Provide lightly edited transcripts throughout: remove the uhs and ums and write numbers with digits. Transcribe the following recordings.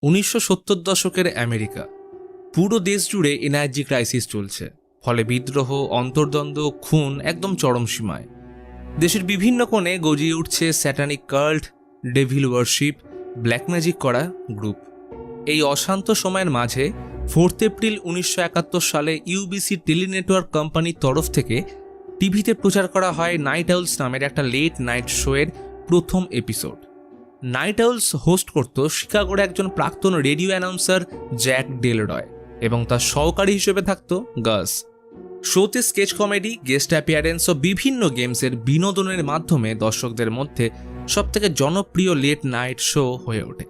1970 দশকের আমেরিকা, পুরো দেশ জুড়ে এনার্জি ক্রাইসিস চলছে। ফলে বিদ্রোহ, অন্তর্দ্বন্দ্ব, খুন একদম চরম সীমায়। দেশের বিভিন্ন কোণে গজিয়ে উঠছে satanic cult, devil worship, black magic করা গ্রুপ। এই অশান্ত সময়ের মাঝে 4 এপ্রিল 1971 সালে ইউবিসি টেলিনেটওয়ার্ক কোম্পানির তরফ থেকে টিভিতে প্রচার করা হয় নাইট আউলস নামের একটা লেট নাইট শোয়ের প্রথম এপিসোড। নাইট আউলস হোস্ট করত শিকাগোর একজন প্রাক্তন রেডিও অ্যানাউন্সার জ্যাক ডেলরয় এবং তার সহকারী হিসেবে থাকত গাস। শোতে স্কেচ কমেডি, গেস্ট অ্যাপিয়ারেন্স ও বিভিন্ন গেমসের বিনোদনের মাধ্যমে দর্শকদের মধ্যে সবথেকে জনপ্রিয় লেট নাইট শো হয়ে ওঠে।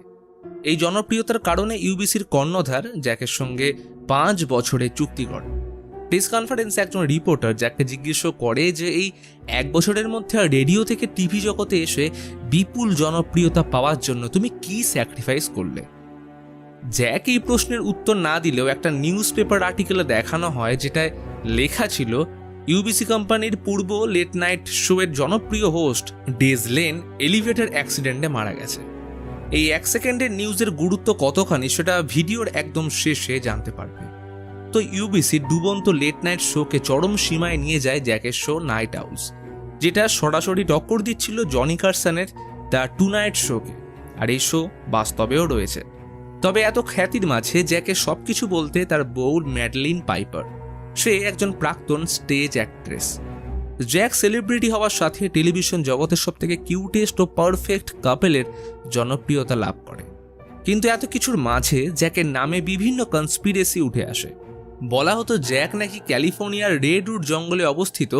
এই জনপ্রিয়তার কারণে ইউবিসির কর্ণধার জ্যাকের সঙ্গে 5 বছরে চুক্তি করে। প্রেস কনফারেন্সে একজন রিপোর্টার জ্যাককে জিজ্ঞেস করে যে এই 1 বছরের মধ্যে রেডিও থেকে টিভি জগতে এসে বিপুল জনপ্রিয়তা পাওয়ার জন্য তুমি কি স্যাক্রিফাইস করলে। জ্যাক এই প্রশ্নের উত্তর না দিলেও একটা নিউজ পেপার আর্টিকেলে দেখানো হয় যেটায় লেখা ছিল ইউবিসি কোম্পানির পূর্ব লেট নাইট শোয়ের জনপ্রিয় হোস্ট ডেজ লেন এলিভেটর অ্যাক্সিডেন্টে মারা গেছে। এই 1 সেকেন্ডের নিউজের গুরুত্ব কতখানি সেটা ভিডিওর একদম শেষে জানতে পারবে। তো ইউবিসি ডুবন্ত লেট নাইট শোকে চরম সীমায় নিয়ে যায় জ্যাকের শো নাইট আউলস, যেটা সরাসরি টক্কর দিচ্ছিল জনি কারসনের দ্য টু নাইট শোকে। আর এই শো বাস্তবেও রয়েছে। তবে এত খ্যাতির মাঝে জ্যাকে সবকিছু বলতে তার বউ ম্যাডলিন পাইপার। সে একজন প্রাক্তন স্টেজ অ্যাক্ট্রেস। জ্যাক সেলিব্রিটি হওয়ার সাথে টেলিভিশন জগতের সবথেকে কিউটেস্ট ও পারফেক্ট কাপেলের জনপ্রিয়তা লাভ করে। কিন্তু এত কিছুর মাঝে জ্যাকের নামে বিভিন্ন কনস্পিরেসি উঠে আসে। বলা হতো জ্যাক নাকি ক্যালিফোর্নিয়ার রেডউড জঙ্গলে অবস্থিত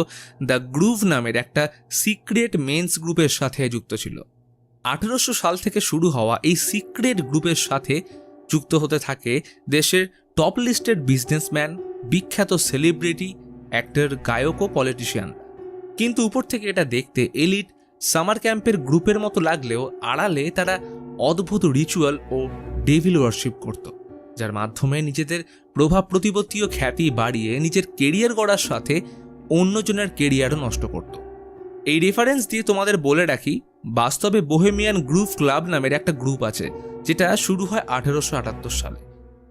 দ্য গ্রুভ নামের একটা সিক্রেট মেন্স গ্রুপের সাথে যুক্ত ছিল। 1800 সাল থেকে শুরু হওয়া এই সিক্রেট গ্রুপের সাথে যুক্ত হতে থাকে দেশের টপ লিস্টেড বিজনেসম্যান, বিখ্যাত সেলিব্রিটি, অ্যাক্টর, গায়ক ও পলিটিশিয়ান। কিন্তু উপর থেকে এটা দেখতে এলিট সামার ক্যাম্পের গ্রুপের মতো লাগলেও আড়ালে তারা অদ্ভুত রিচুয়াল ও ডেভিল ওয়ার্শিপ করত, যার মাধ্যমে নিজেদের প্রভাব প্রতিপত্তি ও খ্যাতি বাড়িয়ে নিজের কেরিয়ার গড়ার সাথে অন্যজনের কেরিয়ারও নষ্ট করত। এই রেফারেন্স দিয়ে তোমাদের বলে রাখি, বাস্তবে বোহেমিয়ান গ্রুভ ক্লাব নামের একটা গ্রুপ আছে যেটা শুরু হয় 1878 সালে।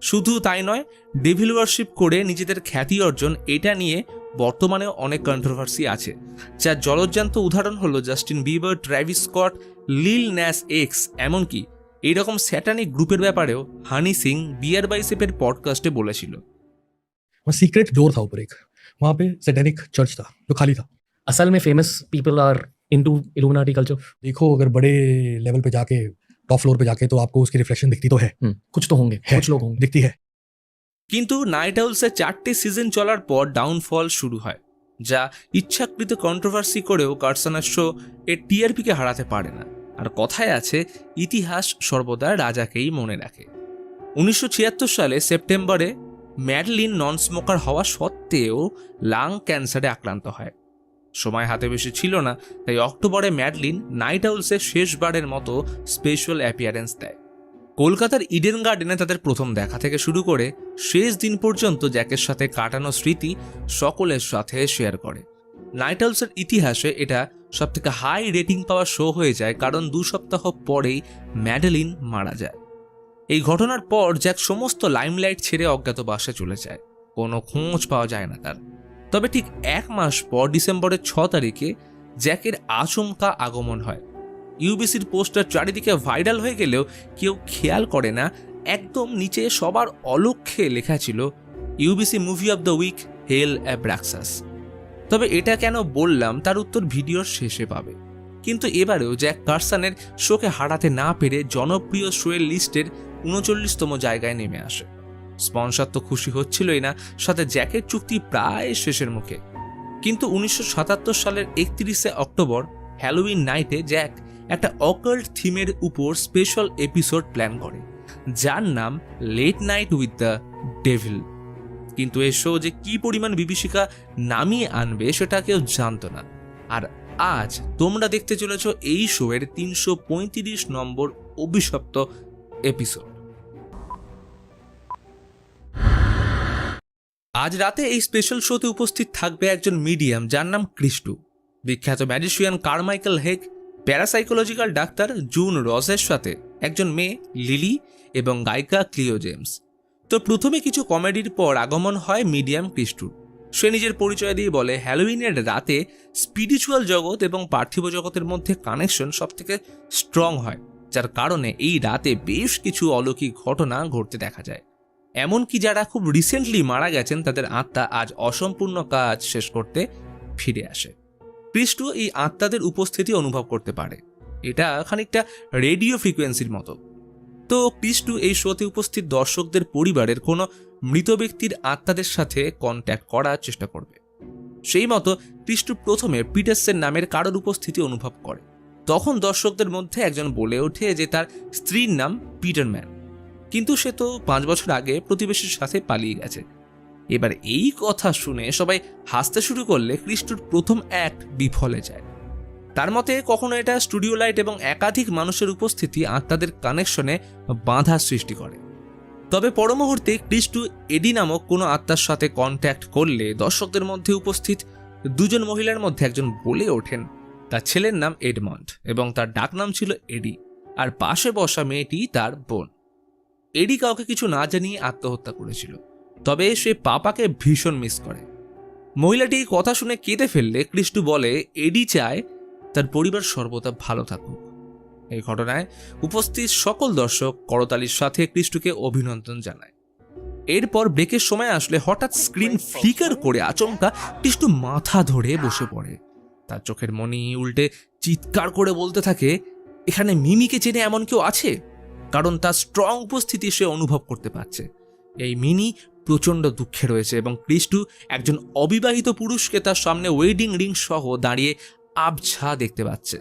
শুধু তাই নয়, ডেভিল ওয়ার্শিপ করে নিজেদের খ্যাতি অর্জন, এটা নিয়ে বর্তমানেও অনেক কন্ট্রোভার্সি আছে, যার জলজ্জান্ত উদাহরণ হলো জাস্টিন বিবার, ট্র্যাভিস স্কট, লিল ন্যাস এক্স। এমনকি এইরকম স্যাটানিক গ্রুপের ব্যাপারেও হানি সিং বিয়ার বাইসেপের পডকাস্টে বলেছিল। वहाँ सीक्रेट डोर था ऊपर एक, वहाँ पे सैटेनिक चर्च था जो खाली था। असल में famous people are into Illuminati culture. देखो अगर बड़े लेवल पे जाके, टॉप फ्लोर पे जाके, तो आपको उसकी रिफ्लेक्शन दिखती तो है। कुछ तो होंगे, कुछ लोग होंगे, दिखती है। কিন্তু নাইট আউলসের 4টে সিজন চলার পর ডাউনফল শুরু হয়, যা ইচ্ছাকৃত কন্ট্রোভার্সি করেও কারসনের শো এর টিআরপিকে হারাতে পারে না। আর কথায় আছে, ইতিহাস সর্বদা রাজাকেই মনে রাখে। 1976 সালে সেপ্টেম্বরে ম্যাডলিন নন স্মোকার হওয়া সত্ত্বেও লাং ক্যান্সারে আক্রান্ত হয়। সময় হাতে বেশি ছিল না, তাই অক্টোবরে ম্যাডলিন নাইট আউলসের শেষবারের মতো স্পেশাল অ্যাপিয়ারেন্স দেয়। কলকাতার ইডেন গার্ডেনে তাদের প্রথম দেখা থেকে শুরু করে শেষ দিন পর্যন্ত জ্যাকের সাথে কাটানো স্মৃতি সকলের সাথে শেয়ার করে। নাইট আউলসের ইতিহাসে এটা সবথেকে হাই রেটিং পাওয়া শো হয়ে যায়, কারণ 2 সপ্তাহ পরেই ম্যাডলিন মারা যায়। এই ঘটনার পর জ্যাক সমস্ত লাইমলাইট ছেড়ে অজ্ঞাতবাসে চলে যায়। কোনো খোঁজ পাওয়া যায় না তার। তবে ঠিক 1 মাস পর ডিসেম্বরের 6 তারিখে জ্যাকের আচমকা আগমন হয়। ইউবিসির পোস্টার চারিদিকে ভাইরাল হয়ে গেলেও কেউ খেয়াল করে না, একদম নিচে সবার অলক্ষ্যে লেখা ছিল UBC movie of the week, hell Abraxas. তবে এটা কেন বললাম তার উত্তর ভিডিওর শেষে পাবে। কিন্তু এবারেও জ্যাক কারসনের শোকে হারাতে না পেরে জনপ্রিয় শোয়ের লিস্টের 39তম জায়গায় নেমে আসে। স্পন্সর তো খুশি হচ্ছিলই না, সাথে জ্যাকের চুক্তি প্রায় শেষের মুখে। কিন্তু 1977 সালের 31শে অক্টোবর হ্যালোউইন নাইটে জ্যাক একটা অকাল্ট থিমের উপর স্পেশাল এপিসোড প্ল্যান করে, যার নাম Late Night with the Devil. কিন্তু এই শো যে কি পরিমাণ বিভীষিকা নামিয়ে আনবে সেটা কেউ জানত না। আর আজ তোমরা দেখতে চলেছ এই শোয়ের 335 নম্বর অভিশপ্ত এপিসোড। আজ রাতে এই স্পেশাল শোতে উপস্থিত থাকবে একজন মিডিয়াম যার নাম ক্রিস্টু, বিখ্যাত magician Carmichael Haig, parapsychological doctor June রসের সাথে একজন মেয়ে লিলি এবং গায়িকা ক্লিও জেমস। তো প্রথমে কিছু কমেডির পর আগমন হয় মিডিয়াম ক্রিস্টুর। সে নিজের পরিচয় দিয়ে বলে হ্যালোউইনের রাতে স্পিরিচুয়াল জগৎ এবং পার্থিব জগতের মধ্যে কানেকশন সব থেকে স্ট্রং হয়, যার কারণে এই রাতে বেশ কিছু অলৌকিক ঘটনা ঘটতে দেখা যায়। এমনকি যারা খুব রিসেন্টলি মারা গেছেন তাদের আত্মা আজ অসম্পূর্ণ কাজ শেষ করতে ফিরে আসে। ক্রিস্টো এই আত্মাদের উপস্থিতি অনুভব করতে পারে। এটা খানিকটা রেডিও ফ্রিকোয়েন্সির মতো। তো ক্রিস্টো এই শোতে উপস্থিত দর্শকদের পরিবারের কোনো মৃত ব্যক্তির আত্মাদের সাথে কন্ট্যাক্ট করার চেষ্টা করবে। সেই মতো ক্রিস্টো প্রথমে পিটারসেন নামের কারোর উপস্থিতি অনুভব করে। তখন দর্শকদের মধ্যে একজন বলে ওঠে যে তার স্ত্রীর নাম পিটারম্যান, কিন্তু সে তো 5 বছর আগে প্রতিবেশীর সাথে পালিয়ে গেছে। এবার এই কথা শুনে সবাই হাসতে শুরু করলে ক্রিস্টোর প্রথম অ্যাক্ট বিফলে যায়। তার মতে কখনো এটা স্টুডিও লাইট এবং একাধিক মানুষের উপস্থিতি আত্মাদের কানেকশনে বাধা সৃষ্টি করে। তবে পর মুহূর্তে ক্রিস্টো এডি নামক কোনো আত্মার সাথে কন্ট্যাক্ট করলে দর্শকদের মধ্যে উপস্থিত 2 জন মহিলার মধ্যে একজন বলে ওঠেন তার ছেলের নাম এডমন্ড এবং তার ডাকনাম ছিল এডি, আর পাশে বসা মেয়েটি তার বোন। এডি কাউকে কিছু না জানিয়ে আত্মহত্যা করেছিল, তবে সে পাপাকে ভীষণ মিস করে। মহিলাটি কথা শুনে কেঁদে ফেললে ক্রিস্টো বলে এডি চায় তার পরিবার সর্বদা ভালো থাকুক। এই ঘটনায় উপস্থিত সকল দর্শক করতালির সাথে ক্রিস্টোকে অভিনন্দন জানায়। এরপর ব্রেকের সময় আসলে হঠাৎ স্ক্রিন ফ্লিকার করে আচমকা ক্রিস্টো মাথা ধরে বসে পড়ে। তার চোখের মনি উল্টে চিৎকার করে বলতে থাকে এখানে মিমিকে চেনে এমন কেউ আছে, কারণ তার স্ট্রং উপস্থিতি সে অনুভব করতে পারছে। এই মিনি প্রচণ্ড দুঃখে রয়েছে এবং ক্রিস্টো একজন অবিবাহিত পুরুষকে তার সামনে ওয়েডিং রিং সহ দাঁড়িয়ে আবছা দেখতে পাচ্ছে।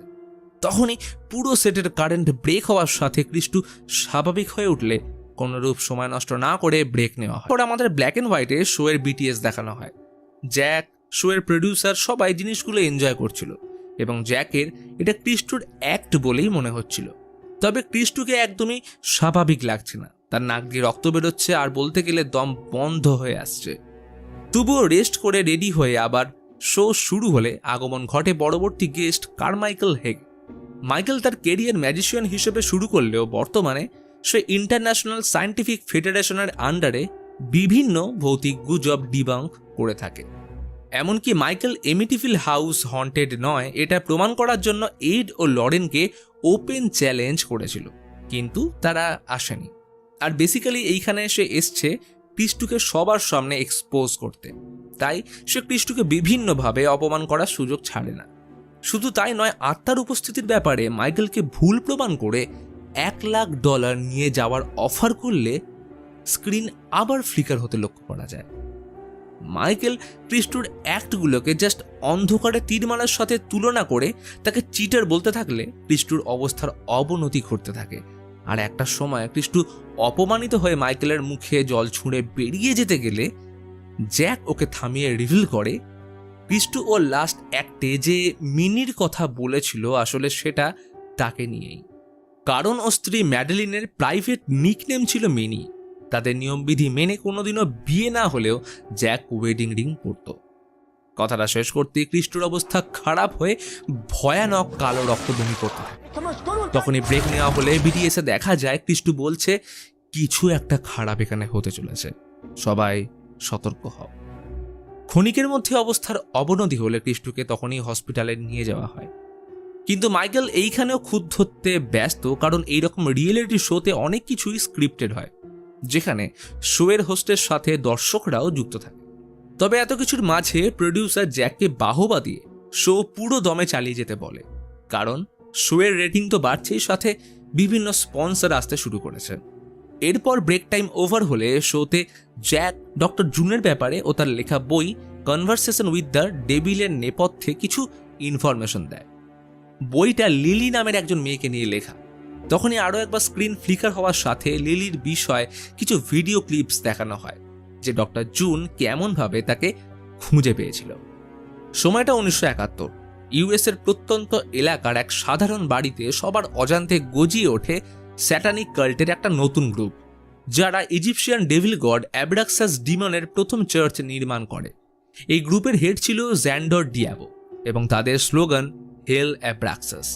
তখনই পুরো সেটের কারেন্ট ব্রেক হওয়ার সাথে ক্রিস্টো স্বাভাবিক হয়ে উঠলে কোনোরূপ সময় নষ্ট না করে ব্রেক নেওয়া হয়। পরে আমাদের ব্ল্যাক অ্যান্ড হোয়াইটে শোয়ের বিটিএস দেখানো হয়। জ্যাক, শোয়ের প্রডিউসার সবাই জিনিসগুলো এনজয় করছিল এবং জ্যাকের এটা ক্রিস্টোর অ্যাক্ট বলেই মনে হচ্ছিল। তবে ক্রিস্টোকে একদমই স্বাভাবিক লাগছে না। তার নাক দিয়ে রক্ত বেরোচ্ছে আর বলতে গেলে দম বন্ধ হয়ে আসছে। তবুও রেস্ট করে রেডি হয়ে আবার শো শুরু হলে আগমন ঘটে পরবর্তী গেস্ট কারমাইকেল হেগ। মাইকেল তার কেরিয়ার ম্যাজিশিয়ান হিসেবে শুরু করলেও বর্তমানে সে ইন্টারন্যাশনাল সায়েন্টিফিক ফেডারেশনের আন্ডারে বিভিন্ন ভৌতিক গুজব ডিবাঙ্ক করে থাকে। এমনকি মাইকেল এমিটিভিল হাউস হন্টেড নয় এটা প্রমাণ করার জন্য এড ও লরেনকে ওপেন চ্যালেঞ্জ করেছিল, কিন্তু তারা আসেনি। আর বেসিক্যালি এইখানে সে এসছে ক্রিস্টোকে সবার সামনে এক্সপোজ করতে, তাই সে ক্রিস্টোকে বিভিন্নভাবে অপমান করার সুযোগ ছাড়ে না। শুধু তাই নয়, আত্মার উপস্থিতির ব্যাপারে মাইকেলকে ভুল প্রমাণ করে $1 লাখ নিয়ে যাওয়ার অফার করলে স্ক্রিন আবার ফ্লিকার হতে লক্ষ্য করা যায়। মাইকেল ক্রিস্টোর অ্যাক্টগুলোকে জাস্ট অন্ধকারে তীরমালার সাথে তুলনা করে তাকে চিটার বলতে থাকলে ক্রিস্টোর অবস্থার অবনতি ঘটতে থাকে। আর একটা সময় ক্রিস্টো অপমানিত হয়ে মাইকেলের মুখে জল ছুঁড়ে বেরিয়ে যেতে গেলে জ্যাক ওকে থামিয়ে রিভিল করে ক্রিস্টো ও লাস্ট অ্যাক্টে যে মিনির কথা বলেছিল আসলে সেটা তাকে নিয়েই, কারণ ও স্ত্রী ম্যাডেলিনের প্রাইভেট নিকনেম ছিল মিনি। তাদের নিয়মবিধি মেনে কোনোদিনও বিয়ে না হলেও জ্যাক ওয়েডিং রিং পরত। কথাটা শেষ করতে ক্রিস্টোর অবস্থা খারাপ হয়ে ভয়ানক কালো রক্তবমি করতে থাকে। তখনই ব্রেক নেওয়া হলে বিটিএসে দেখা যায় ক্রিস্টো বলছে কিছু একটা খারাপ এখানে হতে চলেছে, সবাই সতর্ক হও। ক্ষণিকের মধ্যে অবস্থার অবনতি হলে ক্রিস্টোকে তখনই হসপিটালে নিয়ে যাওয়া হয়। কিন্তু মাইকেল এইখানেও খুঁত ধরতে ব্যস্ত, কারণ এইরকম রিয়েলিটি শোতে অনেক কিছুই স্ক্রিপ্টেড হয়, যেখানে শোয়ের হোস্টের সাথে দর্শকরাও যুক্ত থাকে। তবে এত কিছুর মাঝে প্রডিউসার জ্যাককে বাহবা দিয়ে শো পুরো দমে চালিয়ে যেতে বলে, কারণ শোয়ের রেটিং তো বাড়ছেই, সাথে বিভিন্ন স্পন্সর আসতে শুরু করেছে। এরপর ব্রেক টাইম ওভার হলে শোতে জ্যাক ডক্টর জুনের ব্যাপারে ও তার লেখা বই কনভারসেশন উইথ দ্য ডেভিলের নেপথ্যে কিছু ইনফরমেশন দেয়। বইটা লিলি নামের একজন মেয়েকে নিয়ে লেখা। তখনই আরও একবার স্ক্রিন ফ্লিকার হওয়ার সাথে লিলির বিষয়ে কিছু ভিডিও ক্লিপস দেখানো হয়, যে ডক্টর জুন কেমনভাবে তাকে খুঁজে পেয়েছিল। সময়টা 1971। ইউএসের প্রত্যন্ত এলাকার এক সাধারণ বাড়িতে সবার অজান্তে গজিয়ে ওঠে স্যাটানিক কাল্টের একটা নতুন গ্রুপ, যারা ইজিপশিয়ান ডেভিল গড অ্যাব্রাক্সাস ডিমনের প্রথম চার্চ নির্মাণ করে। এই গ্রুপের হেড ছিল জ্যান্ডর ডিয়াবো এবং তাদের স্লোগান হেল অ্যাব্রাক্সাস।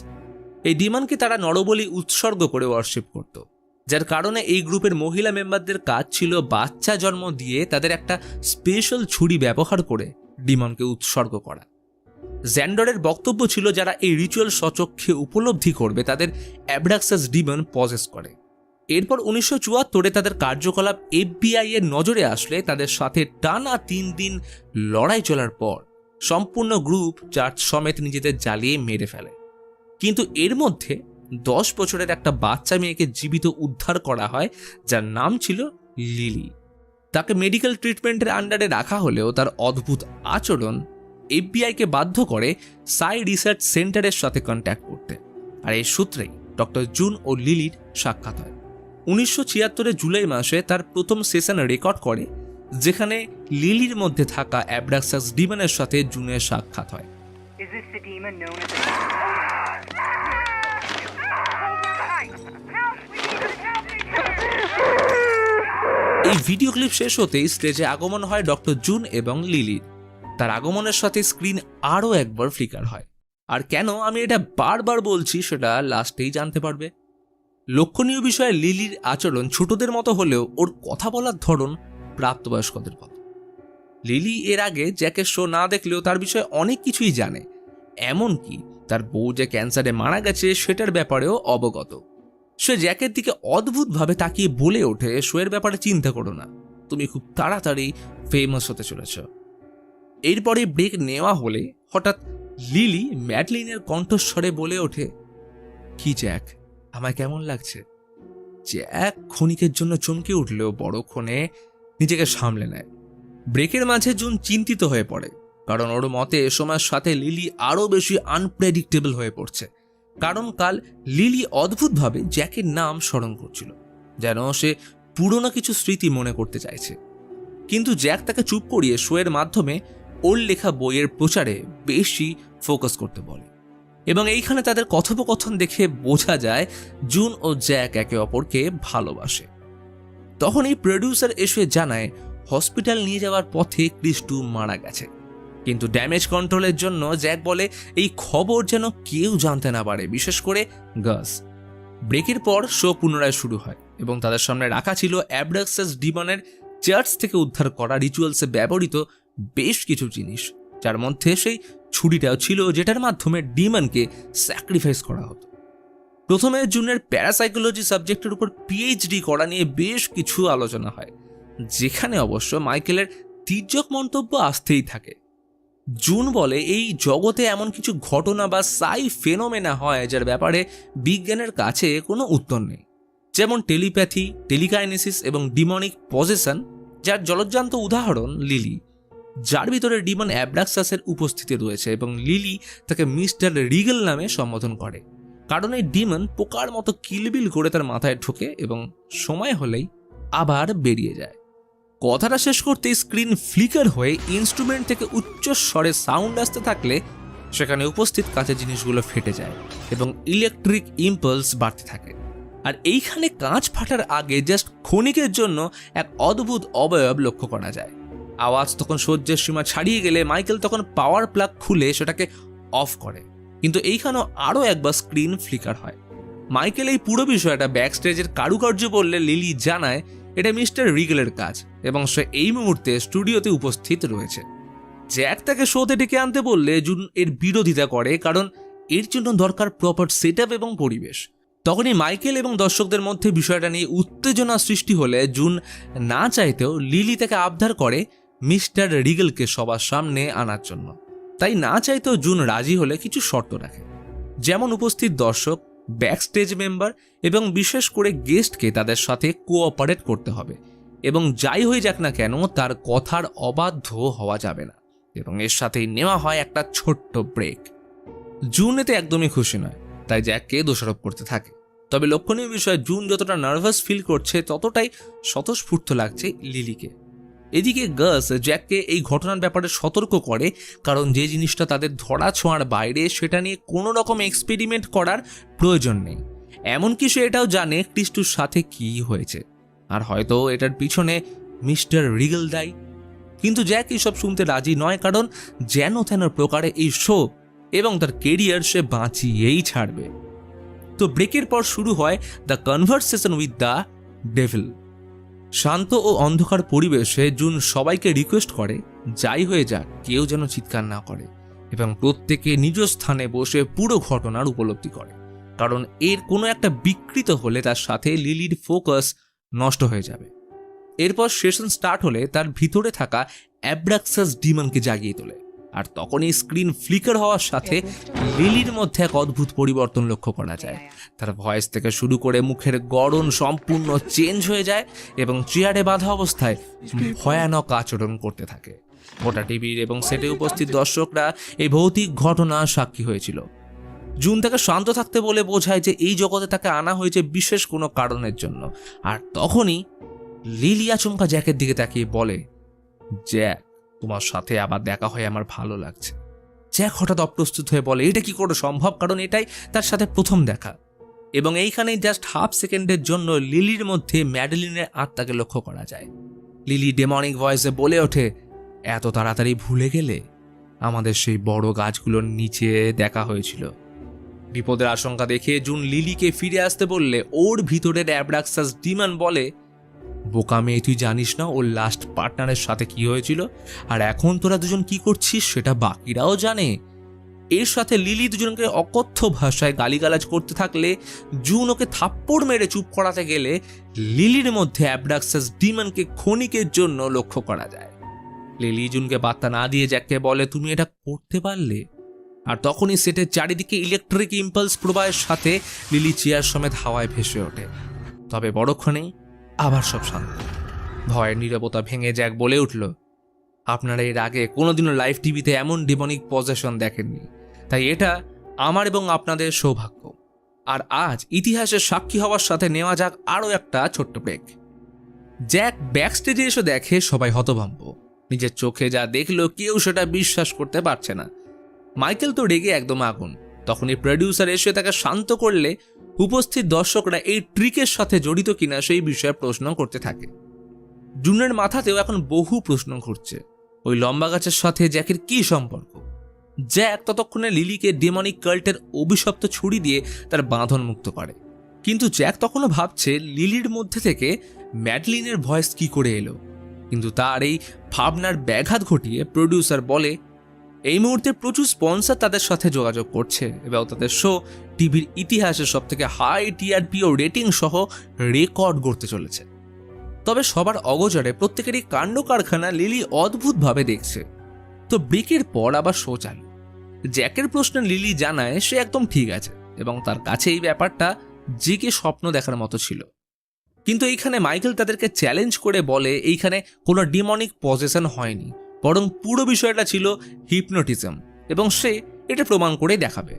এই ডিমনকে তারা নরবলি উৎসর্গ করে ওয়ার্শিপ করত, যার কারণে এই গ্রুপের মহিলা মেম্বারদের কাজ ছিল বাচ্চা জন্ম দিয়ে তাদের একটা স্পেশাল ছুরি ব্যবহার করে ডিমনকে উৎসর্গ করা। জ্যান্ডরের বক্তব্য ছিল যারা এই রিচুয়াল স্বচক্ষে উপলব্ধি করবে তাদের অ্যাব্রাক্সাস ডিমন পজেস করে। এরপর 1974 তাদের কার্যকলাপ FBI এর নজরে আসলে তাদের সাথে টানা 3 দিন লড়াই চলার পর সম্পূর্ণ গ্রুপ চার্চ সমেত নিজেদের জ্বালিয়ে মেরে ফেলে। কিন্তু এর মধ্যে 10 বছরের একটা বাচ্চা মেয়েকে জীবিত উদ্ধার করা হয়, যার নাম ছিল লিলি। তাকে মেডিকেল ট্রিটমেন্টের আন্ডারে রাখা হলেও তার অদ্ভুত আচরণ FBI-কে বাধ্য করে সাই রিসার্চ সেন্টারের সাথে কন্ট্যাক্ট করতে। আর এই সূত্রেই ডক্টর জুন ও লিলির সাক্ষাৎ হয়। 1976 জুলাই মাসে তার প্রথম সেশন রেকর্ড করে, যেখানে লিলির মধ্যে থাকা অ্যাব্রাক্সাস ডিমনের সাথে জুনের সাক্ষাৎ হয়। Is this the demon known as এই ভিডিও ক্লিপ শেষ হতেই স্টেজে আগমন হয় ডক্টর জুন এবং লিলির। তার আগমনের সাথে স্ক্রিন আরও একবার ফ্লিকার হয়। আর কেন আমি এটা বারবার বলছি সেটা লাস্টেই জানতে পারবে। লক্ষণীয় বিষয়ে লিলির আচরণ ছোটদের মতো হলেও ওর কথা বলার ধরন প্রাপ্তবয়স্কদের মতো। লিলি এর আগে জ্যাকের শো না দেখলেও তার বিষয়ে অনেক কিছুই জানে, এমনকি তার বউ যে ক্যান্সারে মারা গেছে সেটার ব্যাপারেও অবগত। সে জ্যাকের দিকে অদ্ভুতভাবে তাকিয়ে বলে ওঠে, শোয়ের ব্যাপারে চিন্তা করো না, তুমি খুব তাড়াতাড়ি ফেমাস হতে চলেছ। এরপরে ব্রেক নেওয়া হলে হঠাৎ লিলি ম্যাডলিনের কণ্ঠস্বরে বলে ওঠে, কি জ্যাক, আমায় কেমন লাগছে? জ্যাক ক্ষণিকের জন্য চমকে উঠলেও বড়ক্ষণে নিজেকে সামলে নেয়। ব্রেকের মাঝে জুন চিন্তিত হয়ে পড়ে, কারণ ওর মতে এ সময়ের সাথে লিলি আরও বেশি আনপ্রেডিক্টেবল হয়ে পড়ছে। কারণ কাল লিলি অদ্ভুতভাবে জ্যাকের নাম স্মরণ করছিল, যেন সে পুরনো কিছু স্মৃতি মনে করতে চাইছে। কিন্তু জ্যাক তাকে চুপ করিয়ে শোয়ের মাধ্যমে ওর লেখা বইয়ের প্রচারে বেশি ফোকাস করতে বলে। এবং এইখানে তাদের কথোপকথন দেখে বোঝা যায় জুন ও জ্যাক একে অপরকে ভালোবাসে। তখন এই প্রডিউসার এসে জানায় হসপিটাল নিয়ে যাওয়ার পথে ক্রিস্টু মারা গেছে, কিন্তু ড্যামেজ কন্ট্রোলের জন্য জ্যাক বলে এই খবর যেন কেউ জানতে না পারে, বিশেষ করে গাস। ব্রেকের পর শো পুনরায় শুরু হয় এবং তাদের সামনে রাখা ছিল অ্যাব্রাক্সাস ডিমনের চার্চ থেকে উদ্ধার করা রিচুয়ালসে ব্যবহৃত বেশ কিছু জিনিস, যার মধ্যে সেই ছুরিটাও ছিল যেটার মাধ্যমে ডিমনকে স্যাক্রিফাইস করা হতো। প্রথমে জুনের প্যারাসাইকোলজি সাবজেক্টের উপর PhD করা নিয়ে বেশ কিছু আলোচনা হয়, যেখানে অবশ্য মাইকেলের তির্যক মন্তব্য আসতেই থাকে। জুন বলে এই জগতে এমন কিছু ঘটনা বা সাই ফেনোমেনা হয় যার ব্যাপারে বিজ্ঞানের কাছে কোনো উত্তর নেই, যেমন টেলিপ্যাথি, টেলিকাইনেসিস এবং ডিমনিক পজেশন, যার জলজ্জান্ত উদাহরণ লিলি, যার ভিতরে ডিমন অ্যাব্রাক্সাসের উপস্থিতি রয়েছে এবং লিলি তাকে মিস্টার রিগেল নামে সম্বোধন করে, কারণ এই ডিমন পোকার মতো কিলবিল করে তার মাথায় ঢোকে এবং সময় হলেই আবার বেরিয়ে যায়। কথাটা শেষ করতে স্ক্রিন ফ্লিকার হয়ে ইনস্ট্রুমেন্ট থেকে উচ্চ স্বরে সাউন্ড আসতে থাকলে সেখানে উপস্থিত কাঁচের জিনিসগুলো ফেটে যায় এবং ইলেকট্রিক ইম্পালস বাড়তে থাকে। আর এইখানে কাঁচ ফাটার আগে জাস্ট ক্ষণিকের জন্য এক অদ্ভুত অবয়ব লক্ষ্য করা যায়। আওয়াজ তখন সহ্যের সীমা ছাড়িয়ে গেলে মাইকেল তখন পাওয়ার প্লাগ খুলে সেটাকে অফ করে, কিন্তু এইখানেও আরও একবার স্ক্রিন ফ্লিকার হয়। মাইকেল এই পুরো বিষয়টা ব্যাকস্টেজের কারুকার্য বললে লিলি জানায় এটা মিস্টার রিগেলের কাজ এবং সে এই মুহূর্তে স্টুডিওতে উপস্থিত রয়েছে। জ্যাক তাকে শোতে ডেকে আনতে বললে জুন এর বিরোধিতা করে, কারণ এর জন্য দরকার প্রপার সেটআপ এবং পরিবেশ। তখনই মাইকেল এবং দর্শকদের মধ্যে বিষয়টা নিয়ে উত্তেজনা সৃষ্টি হলে জুন না চাইতেও লিলি তাকে আবদার করে মিস্টার রিগেলকে সবার সামনে আনার জন্য। তাই না চাইতেও জুন রাজি হলে কিছু শর্ত রাখে, যেমন উপস্থিত দর্শক, ব্যাকস্টেজ মেম্বার এবং বিশেষ করে গেস্টকে তাদের সাথে কোঅপারেট করতে হবে এবং যাই হয়ে যাক না কেন তার কথার অবাধ্য হওয়া যাবে না। এবং এর সাথেই নেওয়া হয় একটা ছোট্ট ব্রেক। জুন এতে একদমই খুশি নয়, তাই জ্যাককে দোষারোপ করতে থাকে। তবে লক্ষণীয় বিষয়, জুন যতটা নার্ভাস ফিল করছে ততটাই স্বতঃস্ফূর্ত লাগছে লিলিকে। এদিকে গাস জ্যাককে এই ঘটনার ব্যাপারে সতর্ক করে, কারণ যে জিনিসটা তাদের ধরা ছোঁয়ার বাইরে সেটা নিয়ে কোনো রকম এক্সপেরিমেন্ট করার প্রয়োজন নেই। এমনকি সে এটাও জানে ক্রিস্টুর সাথে কি হয়েছে, আর হয়তো এটার পিছনে মিস্টার রিগেল দায়ী। কিন্তু জ্যাক এইসব শুনতে রাজি নয়, কারণ যেন তেন প্রকারে এই শো এবং তার কেরিয়ার সে বাঁচিয়েই ছাড়বে। তো ব্রেকের পর শুরু হয় the conversation with the devil. শান্ত ও অন্ধকার পরিবেশে জুন সবাইকে রিকোয়েস্ট করে যাই হয়ে যাক কেউ যেন চিৎকার না করে এবং প্রত্যেকে নিজ স্থানে বসে পুরো ঘটনার উপলব্ধি করে, কারণ এর কোনো একটা বিকৃত হলে তার সাথে লিলির ফোকাস নষ্ট হয়ে যাবে। এরপর সেশন স্টার্ট হলে তার ভিতরে থাকা অ্যাব্রাক্সাস ডিমনকে জাগিয়ে তোলে, আর তখনই স্ক্রিন ফ্লিকার হওয়ার সাথে লিলির মধ্যে এক অদ্ভুত পরিবর্তন লক্ষ্য করা যায়। তার ভয়েস থেকে শুরু করে মুখের গড়ন সম্পূর্ণ চেঞ্জ হয়ে যায় এবং চেয়ারে বাঁধা অবস্থায় ভয়ানক আচরণ করতে থাকে। গোটা টিভির এবং সেটে উপস্থিত দর্শকরা এই ভৌতিক ঘটনা সাক্ষী হয়েছিল। জুন তাকে শান্ত থাকতে বলে বোঝায় যে এই জগতে তাকে আনা হয়েছে বিশেষ কোনো কারণের জন্য। আর তখনই লিলি আচমকা জ্যাকের দিকে তাকিয়ে বলে, জ্যাক, তোমার সাথে আবার দেখা হয়ে আমার ভালো লাগছে। জ্যাক হঠাৎ অপ্রস্তুত হয়ে বলে এটা কি করে সম্ভব, কারণ এটাই তার সাথে প্রথম দেখা। এবং এইখানেই জাস্ট হাফ সেকেন্ডের জন্য লিলির মধ্যে ম্যাডেলিনের আত্মাকে লক্ষ্য করা যায়। লিলি ডেমনিক ভয়েসে বলে ওঠে, এত তাড়াতাড়ি ভুলে গেলে? আমাদের সেই বড় গাছগুলোর নিচে দেখা হয়েছিল। বিপদের আশঙ্কা দেখে জুন লিলিকে ফিরে আসতে বললে ওর ভিতরের অ্যাব্রাক্সাস ডিমন বলে, বোকা মেয়ে, তুই জানিস না ওর লাস্ট পার্টনারের সাথে কি হয়েছিল, আর এখন তোরা দুজন কি করছিস সেটা বাকিরাও জানে। এর সাথে লিলি দুজনকে অকথ্য ভাষায় গালিগালাজ করতে থাকলে জুন ওকে থাপ্পড় মেরে চুপ করাতে গেলে লিলির মধ্যে অ্যাব্রাক্সাস ডিমনকে ক্ষণিকের জন্য লক্ষ্য করা যায়। লিলি জুনকে বার্তা না দিয়ে জ্যাককে বলে, তুমি এটা করতে পারলে? আর তখনই সেটের চারিদিকে ইলেকট্রিক ইম্পালস প্রবাহের সাথে লিলি চেয়ার সমেত হাওয়ায় ভেসে ওঠে। তবে বড়ক্ষণেই আবার সব শান্ত। ভয়ের নীরবতা ভেঙে জ্যাক বলে উঠল, আপনারা এর আগে কোনোদিনও লাইভ টিভিতে এমন ডিমনিক পজেশন দেখেননি, তাই এটা আমার এবং আপনাদের সৌভাগ্য। আর আজ ইতিহাসের সাক্ষী হওয়ার সাথে নেওয়া যাক আরও একটা ছোট্ট ব্রেক। জ্যাক ব্যাকস্টেজে এসে দেখে সবাই হতভম্ব। নিজের চোখে যা দেখলো কেউ সেটা বিশ্বাস করতে পারছে না। মাইকেল তো রেগে একদম আগুন। তখনই প্রডিউসার এসে তাকে শান্ত করলে উপস্থিত দর্শকরা এই ট্রিকের সাথে জড়িত কিনা সেই বিষয়ে প্রশ্ন করতে থাকে। জুনের মাথাতেও এখন বহু প্রশ্ন ঘুরছে, ওই লম্বা গাছের সাথে জ্যাকের কি সম্পর্ক? জ্যাক ততক্ষণে লিলিকে ডেমনিক কাল্টের অভিশপ্ত ছুরি দিয়ে তার বাঁধন মুক্ত করে, কিন্তু জ্যাক তখনও ভাবছে লিলির মধ্যে থেকে ম্যাডলিনের ভয়েস কি করে এলো। কিন্তু তার এই ভাবনার ব্যাঘাত ঘটিয়ে প্রডিউসার বলে, এই মুহূর্তে প্রচুর স্পন্সর তাদের সাথে যোগাযোগ করছে এবং তাদের শো টিভির ইতিহাসে সবথেকে হাই টিআরপি ও রেটিং সহ রেকর্ড গড়তে চলেছে। তবে সবার অগোচরে প্রত্যেকেরই কাণ্ড কারখানা লিলি অদ্ভুতভাবে দেখছে। তো ব্রেকের পর আবার শো চালু। জ্যাকের প্রশ্নে লিলি জানায় সে একদম ঠিক আছে এবং তার কাছে এই ব্যাপারটা জেগে স্বপ্ন দেখার মতো ছিল। কিন্তু এইখানে মাইকেল তাদেরকে চ্যালেঞ্জ করে বলে এইখানে কোনো ডিমনিক পজেশন হয়নি, বরং পুরো বিষয়টা ছিল হিপনোটিজম এবং সে এটা প্রমাণ করে দেখাবে।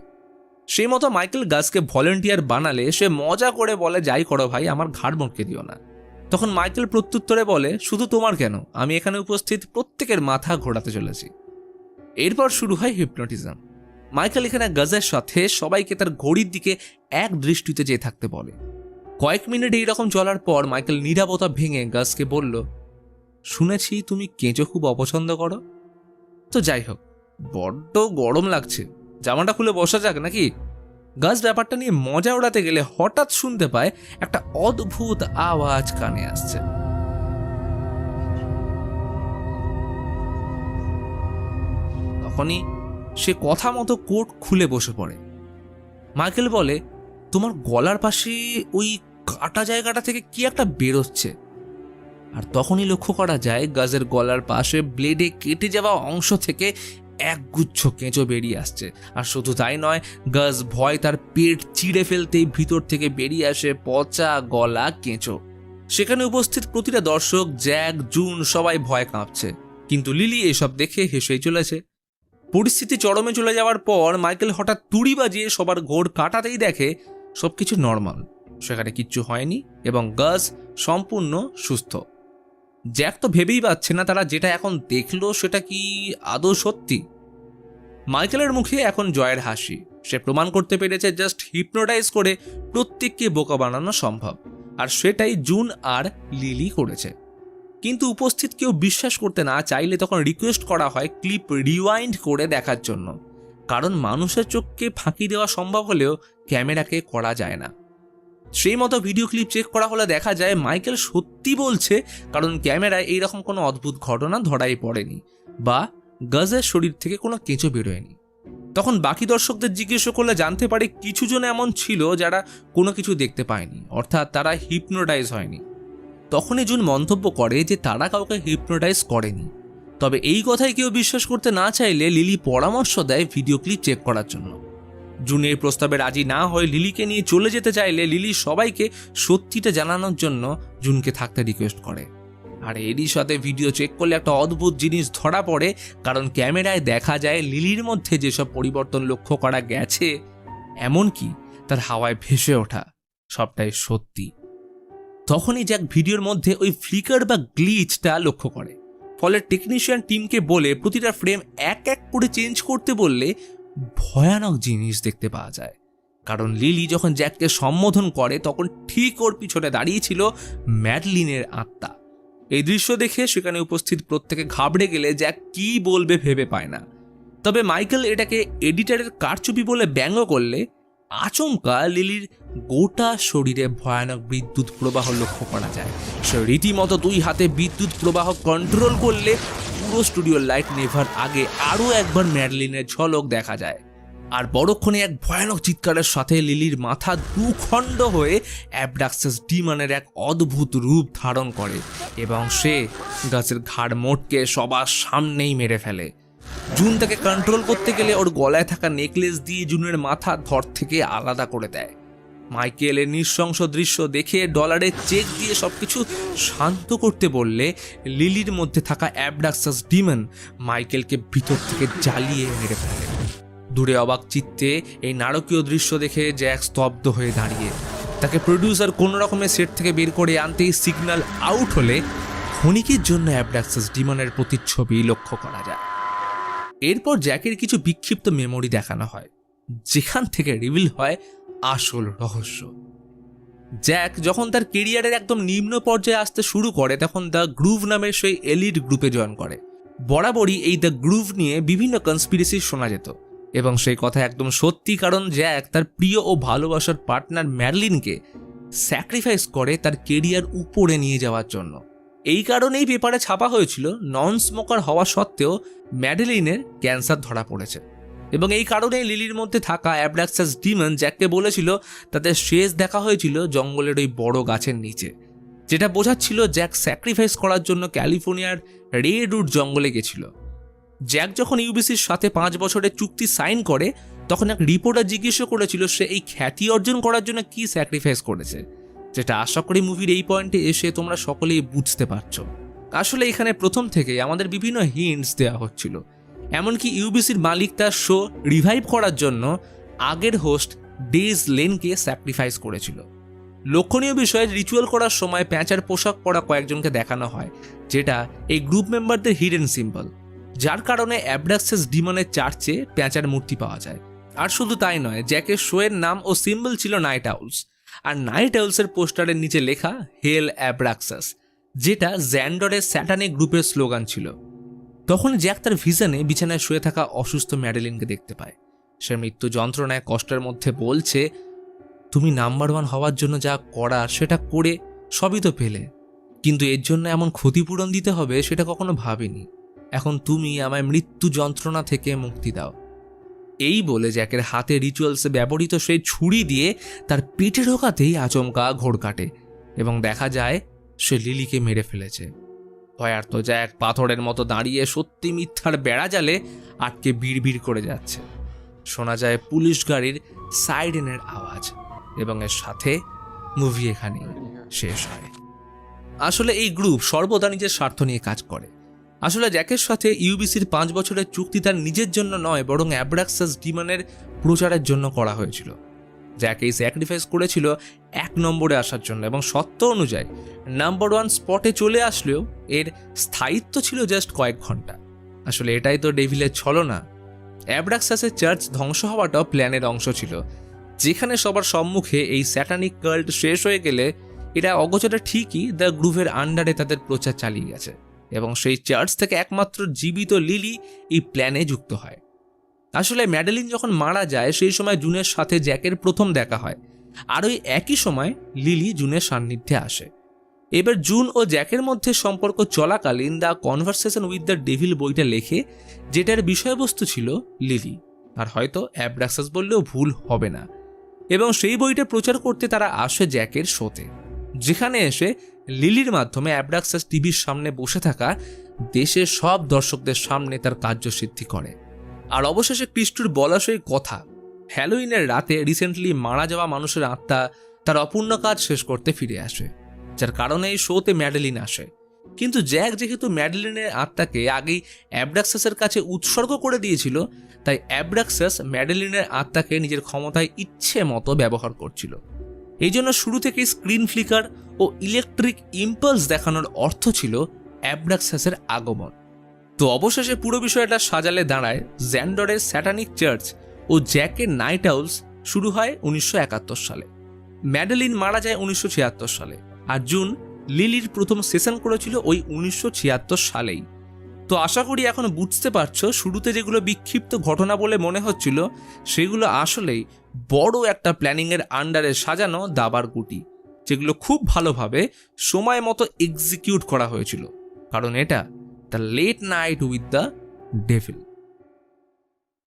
সেই মতো মাইকেল গাসকে ভলেন্টিয়ার বানালে সে মজা করে বলে, যাই করো ভাই, আমার ঘাড় মটকে দিও না। তখন মাইকেল প্রত্যুত্তরে বলে, শুধু তোমার কেন, আমি এখানে উপস্থিত প্রত্যেকের মাথা ঘোরাতে চলেছি। এরপর শুরু হয় হিপনোটিজম। মাইকেল এখানে গাজের সাথে সবাইকে তার ঘড়ির দিকে এক দৃষ্টিতে চেয়ে থাকতে বলে। কয়েক মিনিট এইরকম চলার পর মাইকেল নীরবতা ভেঙে গাসকে বলল, শুনেছি তুমি কেঁচো খুব অপছন্দ করো। তো যাই হোক, বড্ড গরম লাগছে, জামাটা খুলে বসা যাক নাকি? গাছ ব্যাপারটা নিয়ে মজা ওড়াতে গেলে হঠাৎ শুনতে পায় একটা অদ্ভুত আওয়াজ কানে আসছে। তখনই সে কথা মতো কোট খুলে বসে পড়ে। মাইকেল বলে, তোমার গলার পাশে ওই কাটা জায়গাটা থেকে কি একটা বেরোচ্ছে। আর তখনই লক্ষ্য করা যায় গাজের গলার পাশে ব্লেডে কেটে যাওয়া অংশ থেকে একগুচ্ছ কেঁচো বেরিয়ে আসছে। আর শুধু তাই নয়, গাজ ভয় তার পেট চিড়ে ফেলতেই ভিতর থেকে বেরিয়ে আসে পচা গলা কেঁচো। সেখানে উপস্থিত প্রতিটা দর্শক, জ্যাক, জুন সবাই ভয় কাঁপছে, কিন্তু লিলি এসব দেখে হেসেই চলেছে। পরিস্থিতি চরমে চলে যাওয়ার পর মাইকেল হঠাৎ তুড়ি বাজিয়ে সবার ঘোর কাটাতেই দেখে সবকিছু নর্মাল, সেখানে কিচ্ছু হয়নি এবং গাজ সম্পূর্ণ সুস্থ। জ্যাক তো ভেবেই পাচ্ছে না তারা যেটা এখন দেখলো সেটা কি আদৌ সত্যি। মাইকেলের মুখে এখন জয়ের হাসি। সে প্রমাণ করতে পেরেছে জাস্ট হিপনোটাইজ করে প্রত্যেককে বোকা বানানো সম্ভব, আর সেটাই জুন আর লিলি করেছে। কিন্তু উপস্থিত কেউ বিশ্বাস করতে না চাইলে তখন রিকোয়েস্ট করা হয় ক্লিপ রিওয়াইন্ড করে দেখার জন্য। কারণ মানুষের চোখকে ফাঁকি দেওয়া সম্ভব হলেও ক্যামেরাকে করা যায় না। সেই মতো ভিডিও ক্লিপ চেক করা হলে দেখা যায় মাইকেল সত্যি বলছে, কারণ ক্যামেরায় এইরকম কোনো অদ্ভুত ঘটনা ধরাই পড়েনি বা গাজের শরীর থেকে কোনো কেঁচো বেরোয়নি। তখন বাকি দর্শকদের জিজ্ঞেস করলে জানতে পারে কিছু জন এমন ছিল যারা কোনো কিছু দেখতে পায়নি, অর্থাৎ তারা হিপনোটাইজ হয়নি। তখনই জুন মন্তব্য করে যে তারা কাউকে হিপনোটাইজ করেনি। তবে এই কথাই কেউ বিশ্বাস করতে না চাইলে লিলি পরামর্শ দেয় ভিডিও ক্লিপ চেক করার জন্য। জুন এই প্রস্তাবে রাজি না হয়ে লিলিকে নিয়ে চলে যেতে চাইলে লিলি সবাইকে সত্যিটা জানানোর জন্য জুনকে থাকতে রিকোয়েস্ট করে। আর এরই সাথে ভিডিও চেক করলে একটা অদ্ভুত জিনিস ধরা পড়ে, কারণ ক্যামেরায় দেখা যায় লিলির মধ্যে যেসব পরিবর্তন লক্ষ্য করা গেছে, এমনকি তার হাওয়ায় ভেসে ওঠা, সবটাই সত্যি। তখনই জ্যাক ভিডিওর মধ্যে ওই ফ্লিকার বা গ্লিচটা লক্ষ্য করে। ফলে টেকনিশিয়ান টিমকে বলে প্রতিটা ফ্রেম এক এক করে চেঞ্জ করতে বললে ভয়ানক জিনিস দেখতে পাওয়া যায়। কারণ লিলি যখন জ্যাককে সম্বোধন করে তখন ঠিক ওর পিছনে দাঁড়িয়েছিল ম্যাডলিনের আত্মা। এই দৃশ্য দেখে সেখানে উপস্থিত প্রত্যেকে ঘাবড়ে গেলে জ্যাক কি বলবে ভেবে পায় না। তবে মাইকেল এটাকে এডিটারের কারচুপি বলে ব্যঙ্গ করলে আচমকা লিলির গোটা শরীরে ভয়ানক বিদ্যুৎ প্রবাহ লক্ষ্য করা যায়। সে রীতিমতো 2 হাতে বিদ্যুৎ প্রবাহ কন্ট্রোল করলে পুরো স্টুডিওর লাইট নেভার আগে আরও একবার ম্যাডলিনের ঝলক দেখা যায়। আর পরক্ষণে এক ভয়ানক চিৎকারের সাথে লিলির মাথা দুখণ্ড হয়ে অ্যাবডাক্সাস ডিমনের এক অদ্ভুত রূপ ধারণ করে এবং সে গাছের ঘাড় মোটকে সবার সামনেই মেরে ফেলে। জুন তাকে কন্ট্রোল করতে গেলে ওর গলায় থাকা নেকলেস দিয়ে জুনের মাথা ধর থেকে আলাদা করে দেয়। মাইকেলের নৃশংস দৃশ্য দেখে ডলারের চেক দিয়ে সবকিছু শান্ত করতে বললে লিলির মধ্যে থাকা অ্যাবডাক্সাস ডিমন মাইকেলকে ভিতর থেকে জ্বালিয়ে মেরে ফেলে। দূরে অবাক চিত্তে এই নারকীয় দৃশ্য দেখে জ্যাক স্তব্ধ হয়ে দাঁড়িয়ে। তাকে প্রডিউসার কোনো রকমের সেট থেকে বের করে আনতেই সিগন্যাল আউট হলে ক্ষণিকের জন্য অ্যাবডাক্সাস ডিমনের প্রতিচ্ছবি লক্ষ্য করা যায়। এরপর জ্যাকের কিছু বিক্ষিপ্ত মেমোরি দেখানো হয়, যেখান থেকে রিভিল হয় আসল রহস্য। জ্যাক যখন তার কেরিয়ারের একদম নিম্ন পর্যায়ে আসতে শুরু করে তখন দ্য গ্রুভ নামের সেই এলিট গ্রুপে জয়েন করে। বরাবরই এই দ্য গ্রুভ নিয়ে বিভিন্ন কনস্পিরেসি শোনা যেত এবং সেই কথা একদম সত্যি, কারণ জ্যাক তার প্রিয় ও ভালোবাসার পার্টনার ম্যাডলিনকে স্যাক্রিফাইস করে তার কেরিয়ার উপরে নিয়ে যাওয়ার জন্য। এই কারণেই পেপারে ছাপা হয়েছিল নন স্মোকার হওয়া সত্ত্বেও ম্যাডলিনের ক্যান্সার ধরা পড়েছে এবং এই কারণেই লিলির মধ্যে থাকা অ্যাবডাক্সাস ডিমন জ্যাককে বলেছিল তাদের শেষ দেখা হয়েছিল জঙ্গলের ওই বড় গাছের নিচে, যেটা বোঝাচ্ছিল জ্যাক স্যাক্রিফাইস করার জন্য ক্যালিফোর্নিয়ার রেডউড জঙ্গলে গেছিল। জ্যাক যখন ইউবিসির সাথে 5 বছরের চুক্তি সাইন করে তখন এক রিপোর্টার জিজ্ঞেস করেছিল সে এই খ্যাতি অর্জন করার জন্য কি স্যাক্রিফাইস করেছে, যেটা আশা করি মুভির এই পয়েন্টে এসে তোমরা সকলেই বুঝতে পারছো। আসলে এখানে প্রথম থেকেই আমাদের বিভিন্ন হিন্টস দেওয়া হচ্ছিল। এমনকি ইউবিসির মালিক তার শো রিভাইভ করার জন্য আগের হোস্ট ডেজ লেনকে স্যাক্রিফাইস করেছিল। লক্ষণীয় বিষয়ে রিচুয়াল করার সময় প্যাঁচার পোশাক পরা কয়েকজনকে দেখানো হয়, যেটা এই গ্রুপ মেম্বারদের হিডেন সিম্বল, যার কারণে অ্যাবডাক্সাস ডিমনের চার্চে প্যাঁচার মূর্তি পাওয়া যায়। আর শুধু তাই নয়, জ্যাকের শোয়ের নাম ও সিম্বল ছিল নাইট আউলস, আর নাইট আউলসের পোস্টারের নিচে লেখা হেল অ্যাবডাক্সাস, যেটা জ্যান্ডরের স্যাটানিক গ্রুপের স্লোগান ছিল। তখন জ্যাক তার ভিশনে বিছানায় শুয়ে থাকা অসুস্থ ম্যাডেলিনকে দেখতে পায়। সে মৃত্যু যন্ত্রণায় কষ্টের মধ্যে বলছে, তুমি নাম্বার 1 হওয়ার জন্য যা করার সেটা করে সবই তো পেলে, কিন্তু এর জন্য এমন ক্ষতিপূরণ দিতে হবে সেটা কখনো ভাবিনি। এখন তুমি আমায় মৃত্যু যন্ত্রণা থেকে মুক্তি দাও। এই বলে জ্যাকের হাতে রিচুয়ালসে ব্যবহৃত সেই ছুরি দিয়ে তার পেটে ঢোকাতেই আচমকা ঘোর কাটে এবং দেখা যায় সে লিলিকে মেরে ফেলেছে। ভয়ার্ত জ্যাক পাথরের মতো দাঁড়িয়ে সত্যি মিথ্যার বেড়া জালে আটকে বিড়বিড় করে যাচ্ছে। শোনা যায় পুলিশ গাড়ির সাইরেনের আওয়াজ এবং এর সাথে মুভি এখানেই শেষ হয়। আসলে এই গ্রুপ সর্বদা নিজের স্বার্থ নিয়ে কাজ করে। আসলে জ্যাকের সাথে ইউবিসির 5 বছরের চুক্তি তার নিজের জন্য নয়, বরং অ্যাবডাক্সাস ডিমনের প্রচারের জন্য করা হয়েছিল। জ্যাক এই স্যাক্রিফাইস করেছিল 1 নম্বরে আসার জন্য এবং সত্য অনুযায়ী নাম্বার 1 স্পটে চলে আসলেও এর স্থায়িত্ব ছিল জাস্ট কয়েক ঘন্টা। আসলে এটাই তো ডেভিলের ছলনা। অ্যাবডাক্সাসের চার্চ ধ্বংস হওয়াটাও প্ল্যানের অংশ ছিল, যেখানে সবার সম্মুখে এই স্যাটানিক কাল্ট শেষ হয়ে গেলে এরা অগোচরে ঠিকই দ্য গ্রুভের আন্ডারে তাদের প্রচার চালিয়ে গেছে এবং সেই চার্চ থেকে একমাত্র জীবিত লিলি এই প্ল্যানে যুক্ত হয়। আসলে ম্যাডেলিন যখন মারা যায় সেই সময় জুনের সাথে জ্যাকের প্রথম দেখা হয়, আর ওই একই সময় লিলি জুনের সান্নিধ্যে আসে। এবার জুন ও জ্যাকের মধ্যে সম্পর্ক চলাকালীন the conversation with the devil বইটা লেখে, যেটার বিষয়বস্তু ছিল লিলি, আর হয়তো অ্যাব্রাক্সাস বললেও ভুল হবে না। এবং সেই বইটা প্রচার করতে তারা আসে জ্যাকের শোতে, যেখানে এসে লিলির মাধ্যমে অ্যাব্রাক্সাস টিভির সামনে বসে থাকা দেশের সব দর্শকদের সামনে তার কার্যসিদ্ধি করে। আর অবশেষে ক্রিস্টুর বলা সেই কথা, হ্যালোইনের রাতে রিসেন্টলি মারা যাওয়া মানুষের আত্মা তার অপূর্ণ কাজ শেষ করতে ফিরে আসে, যার কারণে এই শোতে ম্যাডেলিন আসে। কিন্তু জ্যাক যেহেতু ম্যাডেলিনের আত্মাকে আগেই অ্যাব্রাক্সাসের কাছে উৎসর্গ করে দিয়েছিল, তাই অ্যাব্রাক্সাস ম্যাডেলিনের আত্মাকে নিজের ক্ষমতায় ইচ্ছে মতো ব্যবহার করছিল। এই জন্য শুরু থেকেই স্ক্রিন ফ্লিকার ও ইলেকট্রিক ইম্পালস দেখানোর অর্থ ছিল অ্যাব্রাক্সাসের আগমন। তো অবশেষে পুরো বিষয়টা সাজালে দাঁড়ায় জ্যান্ডরের স্যাটানিক চার্চ ও জ্যাকের নাইট আউলস শুরু হয় 1971 সালে। ম্যাডেলিন মারা যায় 1976 সালে, আর জুন লিলির প্রথম সেশন করেছিল ওই 1976 সালেই। তো আশা করি এখন বুঝতে পারছো শুরুতে যেগুলো বিক্ষিপ্ত ঘটনা বলে মনে হচ্ছিল, সেগুলো আসলেই বড় একটা প্ল্যানিংয়ের আন্ডারে সাজানো দাবার গুটি, যেগুলো খুব ভালোভাবে সময় মতো এক্সিকিউট করা হয়েছিল, কারণ এটা the Late Night with the devil.